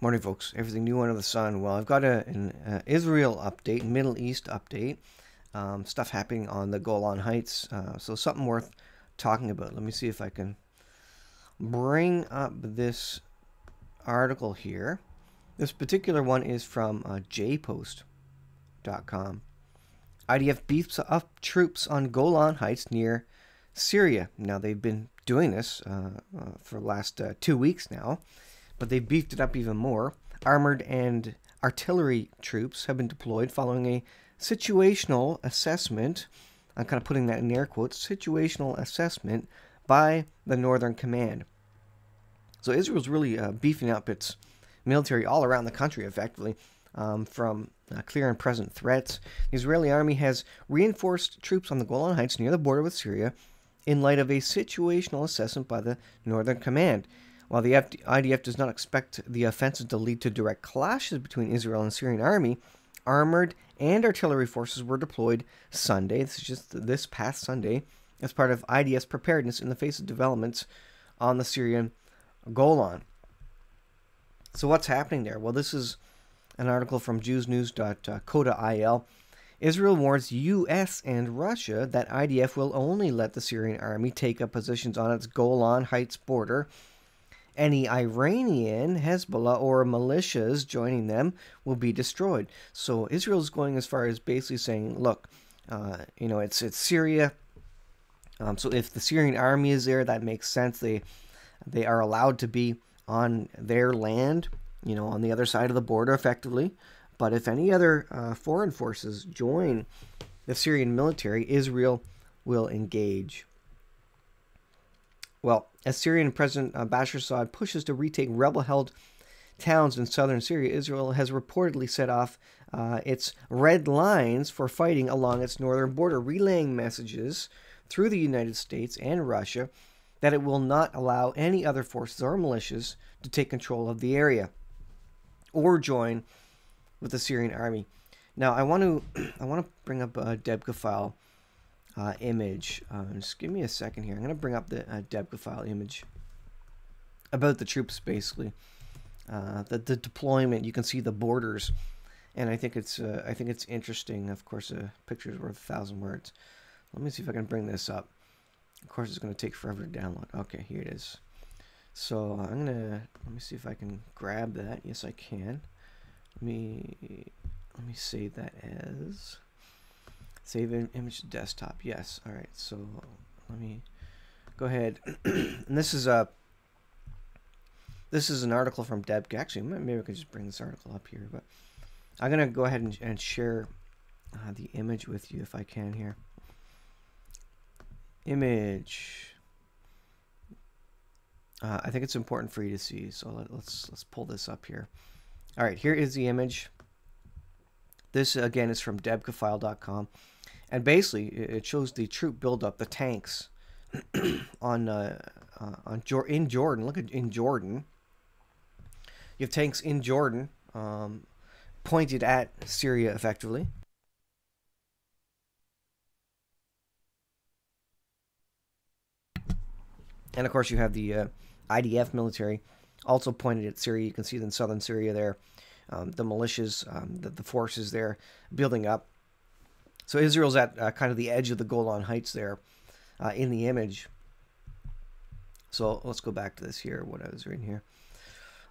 Morning, folks. Everything new under the sun. Well, I've got an Israel update, Middle East update. Stuff happening on the Golan Heights. So something worth talking about. Let me see if I can bring up this article here. This particular one is from jpost.com. IDF beefs up troops on Golan Heights near Syria. Now, they've been doing this for the last 2 weeks now, but they've beefed it up even more. Armored and artillery troops have been deployed following a situational assessment. I'm kind of putting that in air quotes. Situational assessment by the Northern Command. So Israel's really beefing up its military all around the country, effectively, from clear and present threats. The Israeli army has reinforced troops on the Golan Heights near the border with Syria in light of a situational assessment by the Northern Command. While the IDF does not expect the offensive to lead to direct clashes between Israel and the Syrian army, armored and artillery forces were deployed Sunday, this is just this past Sunday, as part of IDF's preparedness in the face of developments on the Syrian Golan. So what's happening there? Well, this is an article from jewsnews.co.il. Israel warns U.S. and Russia that IDF will only let the Syrian army take up positions on its Golan Heights border. Any Iranian, Hezbollah, or militias joining them will be destroyed. So Israel's going as far as basically saying, look, it's Syria. So if the Syrian army is there, that makes sense. They are allowed to be on their land, on the other side of the border, effectively. But if any other foreign forces join the Syrian military, Israel will engage. Well, as Syrian President Bashar al-Assad pushes to retake rebel-held towns in southern Syria, Israel has reportedly set off its red lines for fighting along its northern border, relaying messages through the United States and Russia that it will not allow any other forces or militias to take control of the area or join with the Syrian army. Now, I want to bring up a Debka file image. Just give me a second here. I'm going to bring up the Debka file image about the troops, basically. The deployment. You can see the borders, and I think it's interesting. Of course, a picture is worth 1,000 words. Let me see if I can bring this up. Of course, it's going to take forever to download. Okay, here it is. So let me see if I can grab that. Yes, I can. Let me save that as save image to desktop. Yes. All right. So let me go ahead. And this is an article from Debka. Actually, maybe I could just bring this article up here, but I'm gonna go ahead and share the image with you if I can here. Image. I think it's important for you to see, so let's pull this up here. All right, here is the image. This again is from debkafile.com, and basically it shows the troop buildup, the tanks in Jordan. Look at in Jordan. You have tanks in Jordan, pointed at Syria, effectively. And of course, you have the IDF military also pointed at Syria. You can see in southern Syria there, the militias, the forces there building up. So Israel's at kind of the edge of the Golan Heights there in the image. So let's go back to this here, what I was reading here.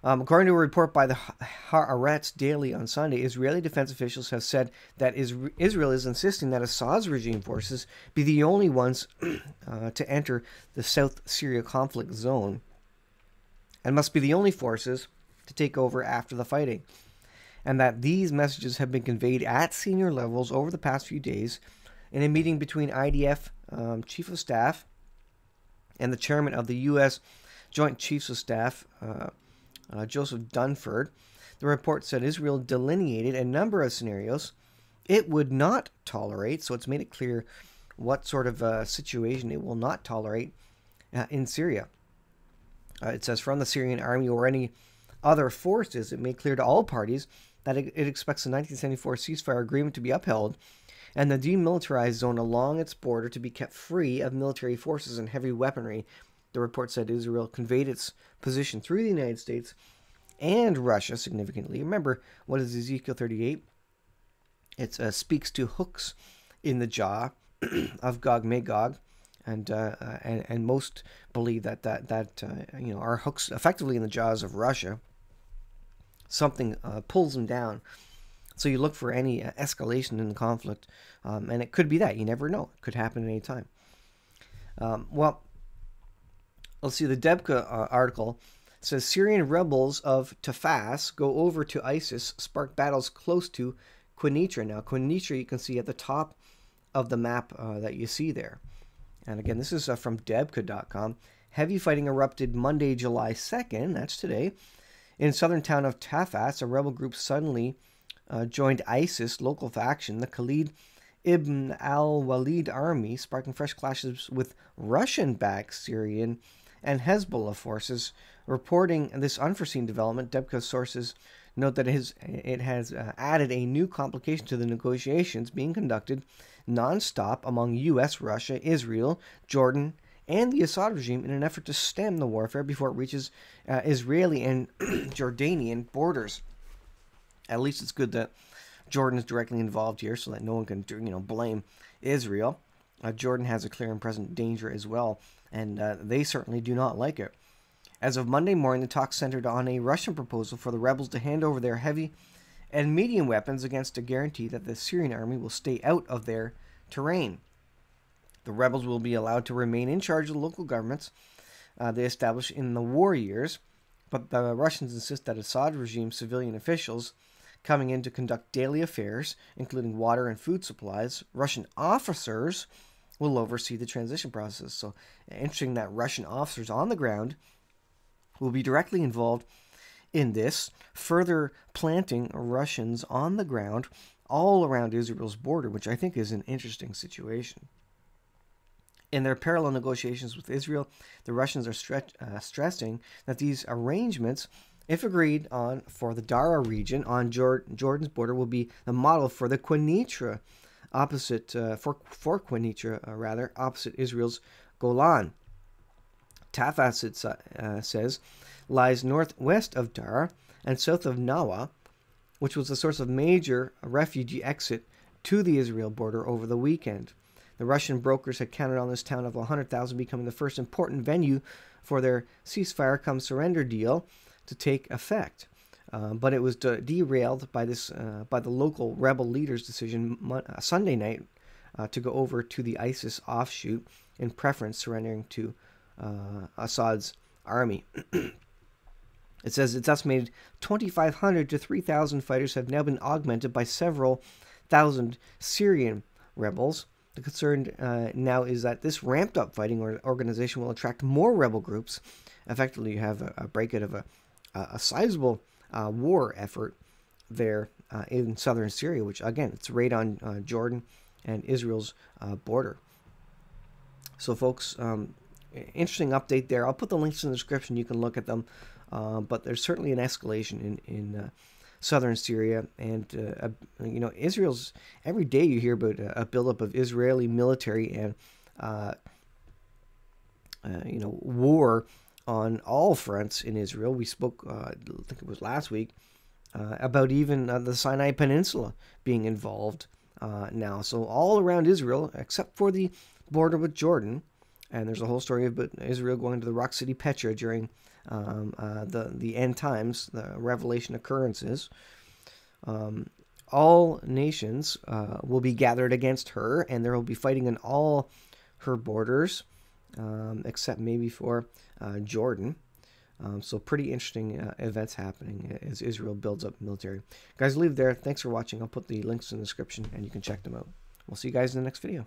According to a report by the Haaretz Daily on Sunday, Israeli defense officials have said that Israel is insisting that Assad's regime forces be the only ones to enter the South Syria conflict zone and must be the only forces to take over after the fighting, and that these messages have been conveyed at senior levels over the past few days in a meeting between IDF Chief of Staff and the chairman of the U.S. Joint Chiefs of Staff, Joseph Dunford. The report said Israel delineated a number of scenarios it would not tolerate, so it's made it clear what sort of situation it will not tolerate in Syria. It says from the Syrian army or any other forces, it made clear to all parties that it expects the 1974 ceasefire agreement to be upheld and the demilitarized zone along its border to be kept free of military forces and heavy weaponry. The report said Israel conveyed its position through the United States and Russia significantly. Remember, what is Ezekiel 38? It speaks to hooks in the jaw of Gog Magog, and most believe that are hooks effectively in the jaws of Russia. Something pulls them down. So you look for any escalation in the conflict, and it could be that. You never know. It could happen at any time. Well, let's see. The Debka article says Syrian rebels of Tafas go over to ISIS, spark battles close to Quneitra. Now, Quneitra you can see at the top of the map that you see there. And again, this is from Debka.com. Heavy fighting erupted Monday, July 2nd, that's today, in southern town of Tafas. A rebel group suddenly joined ISIS local faction, the Khalid ibn al-Walid army, sparking fresh clashes with Russian-backed Syrian and Hezbollah forces. Reporting this unforeseen development, Debka sources note that it has added a new complication to the negotiations being conducted non-stop among U.S., Russia, Israel, Jordan, and the Assad regime in an effort to stem the warfare before it reaches Israeli and Jordanian borders. At least it's good that Jordan is directly involved here so that no one can blame Israel. Jordan has a clear and present danger as well, and they certainly do not like it. As of Monday morning, the talks centered on a Russian proposal for the rebels to hand over their heavy and medium weapons against a guarantee that the Syrian army will stay out of their terrain. The rebels will be allowed to remain in charge of the local governments they established in the war years, but the Russians insist that Assad regime civilian officials coming in to conduct daily affairs, including water and food supplies, Russian officers will oversee the transition process. So interesting that Russian officers on the ground will be directly involved in this, further planting Russians on the ground all around Israel's border, which I think is an interesting situation. In their parallel negotiations with Israel, the Russians are stressing that these arrangements, if agreed on for the Dara region on Jordan's border, will be the model for the Quneitra, opposite Israel's Golan. Tafas, it says, lies northwest of Dara and south of Nawa, which was the source of major refugee exit to the Israel border over the weekend. The Russian brokers had counted on this town of 100,000 becoming the first important venue for their ceasefire come surrender deal to take effect. But it was derailed by the local rebel leaders' decision Sunday night to go over to the ISIS offshoot in preference surrendering to Assad's army. It says it's estimated 2,500 to 3,000 fighters have now been augmented by several thousand Syrian rebels. The concern now is that this ramped-up fighting organization will attract more rebel groups. Effectively, you have a breakout of a sizable war effort there in southern Syria, which, again, it's right on Jordan and Israel's border. So, folks, interesting update there. I'll put the links in the description. You can look at them. But there's certainly an escalation in southern Syria, and Israel's every day you hear about a buildup of Israeli military and war on all fronts in Israel. We spoke, I think it was last week, about even the Sinai Peninsula being involved now. So all around Israel, except for the border with Jordan, and there's a whole story about Israel going to the rock city Petra during the end times, the revelation occurrences. All nations will be gathered against her, and there will be fighting in all her borders, except maybe for Jordan. So pretty interesting events happening as Israel builds up military. Guys, leave it there. Thanks for watching. I'll put the links in the description, and you can check them out. We'll see you guys in the next video.